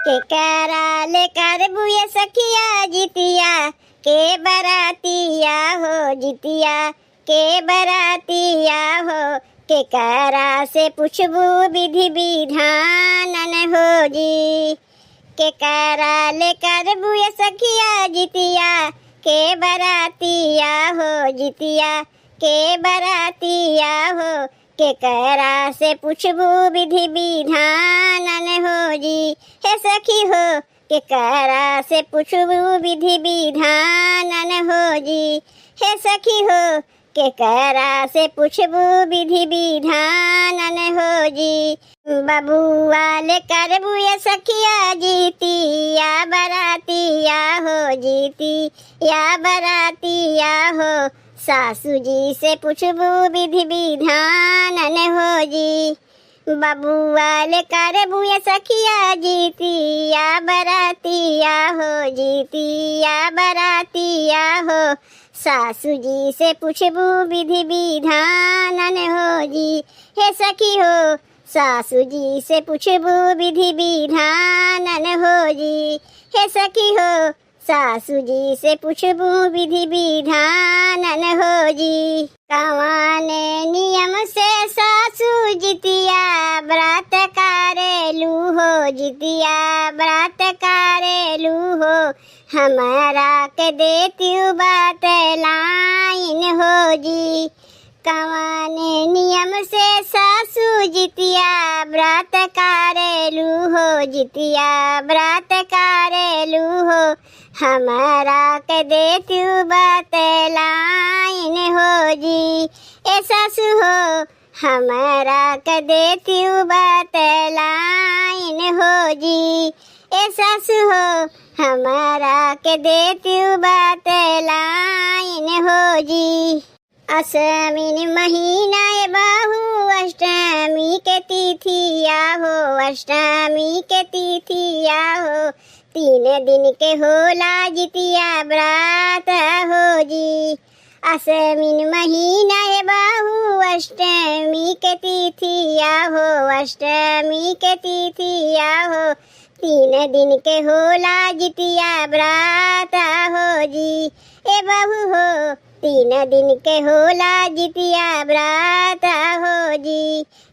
के करा लेकर बुए सखिया जितिया के बरातिया हो जितिया के बरातिया हो के करा से पूछबू विधि विधान हो जी के करा लेकर बुए सखिया जितिया के बरातिया हो जितिया के बरातिया हो के करा से पूछबू विधि विधान हो जी हे सखी हो के करा से पूछबू विधि विधान हो जी हे सखी हो के करा से पूछबू विधि विधान हो जी बबुआ लेकर बुए सखिया जीतिया बरातिया हो जीतिया बरातिया हो सासू जी से पूछबू विधि विधान हो जी बबुआ लेकर बुए सखिया जीतिया बरातिया हो जीतिया बरातिया हो सासू जी से पूछबू विधि विधान हो जी हे सखी हो सासू जी से पूछबू विधि विधान हो जी हे सखी हो सासू जी से पूछबू विधि विधान हो जी कवाने नियम से सासू जितिया व्रत करेलू हो जितिया व्रत करेलू हो हमारा के देती बात लाइन हो जी कवाने नियम से सासू जितिया व्रत करेलू हो जितिया व्रत करेलू हो हमारा के देती बात लाइन हो जी ए सासू हो हमारा के देती बात लाइन हो जी ए सासू हो हमारा के देती बात लाइन हो जी अश्विन महीना बाहू अष्टमी के तिथिया हो अष्टमी के तिथिया हो 3 दिन के होला जितिया व्रत हो जी अश्विन महीना बाहू अष्टमी के तिथिया हो अष्टमी के तिथिया हो 3 दिन के होला जितिया व्रत हो जी ए बहू हो 3 दिन के होला जितिया व्रत हो जी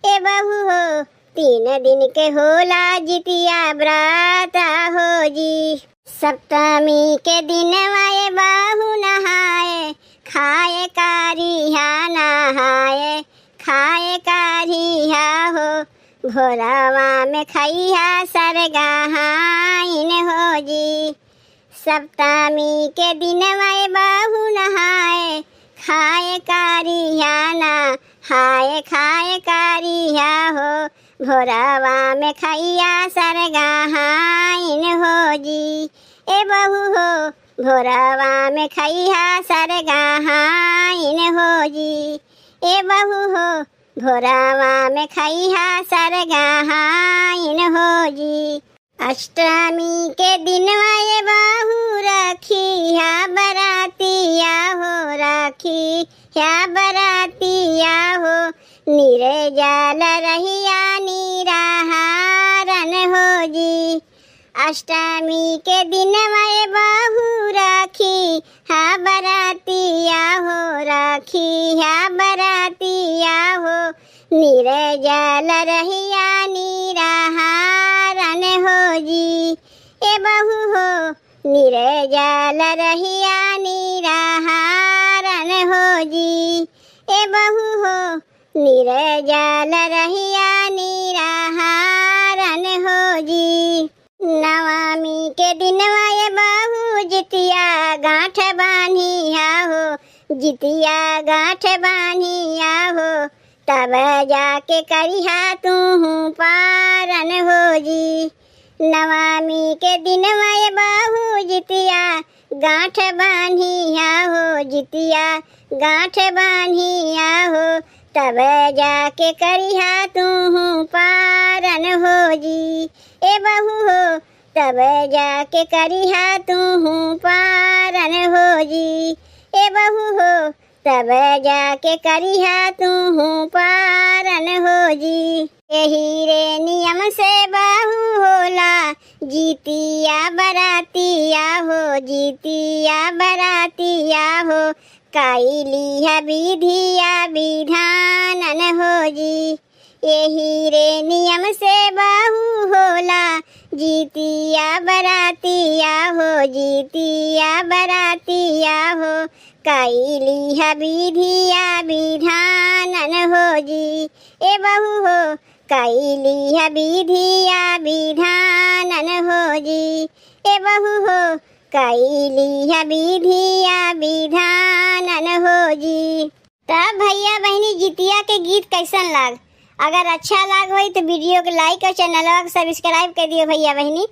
ए बहू हो 3 दिन के होला जितिया व्रत हो जी सप्तमी के दिन वाए बाहू नहाए खाए कारिया नहाए खाए कारिया हो भोरवा में खैया सरगाहाइन हो जी सप्तमी के दिन वाए बाहू नहाए खाए कारिया नहाए खाए कारिया हो भोरवा में खैया सरगाहाइन हो जी ए बहू हो भोरवा में खैया सरगाहाइन हो जी ए बहू हो भोरवा में खैया सरगाहाइन हो जी अष्टमी के दिन वाए बाहू रखिया बरातिया हो रखिया बरातिया हो निर्जल रहिया निराहारन हो जी अष्टमी के दिन वाए बाहू रखिया बरातिया हो रखिया बरातिया हो निर्जल रहिया निराहारन हो जी ए बहू हो निर्जल रहिया निराहारन हो जी ए बहू हो निर्जल रहिया निराहारन हो जी नवमी के दिन वाए बहू जितिया गांठ बांधिया हो जितिया गांठ बांधिया हो तब जाके करिहा तू पारन हो जी नवमी के दिन वाए बहू जितिया गांठ बांधिया हो जितिया गांठ बांधिया हो तब जाके करिहा तू पारन हो जी ए बहू हो तब जाके करिहा तू पारन हो जी ए बहू हो तब जाके करिहा तू पारन हो जी यही रे नियम से बहू होला जीतिया बरातिया हो, जीतिया बरातिया हो, कैली है विधिया विधानन हो जी। यही रे नियम से बहू होला, जीतिया बरातिया हो, जीतिया बरातिया हो, कैली है विधिया विधानन हो जी। ए बहू हो, कैली है विधिया विधानन हो जी। ए बहू हो, कैली है विधिया विधानन हो जी। तब भैया बहनी जितिया के गीत कैसन लाग? अगर अच्छा लाग होई तो वीडियो को लाइक और चैनल को सब्सक्राइब कर दियो भैया बहनी।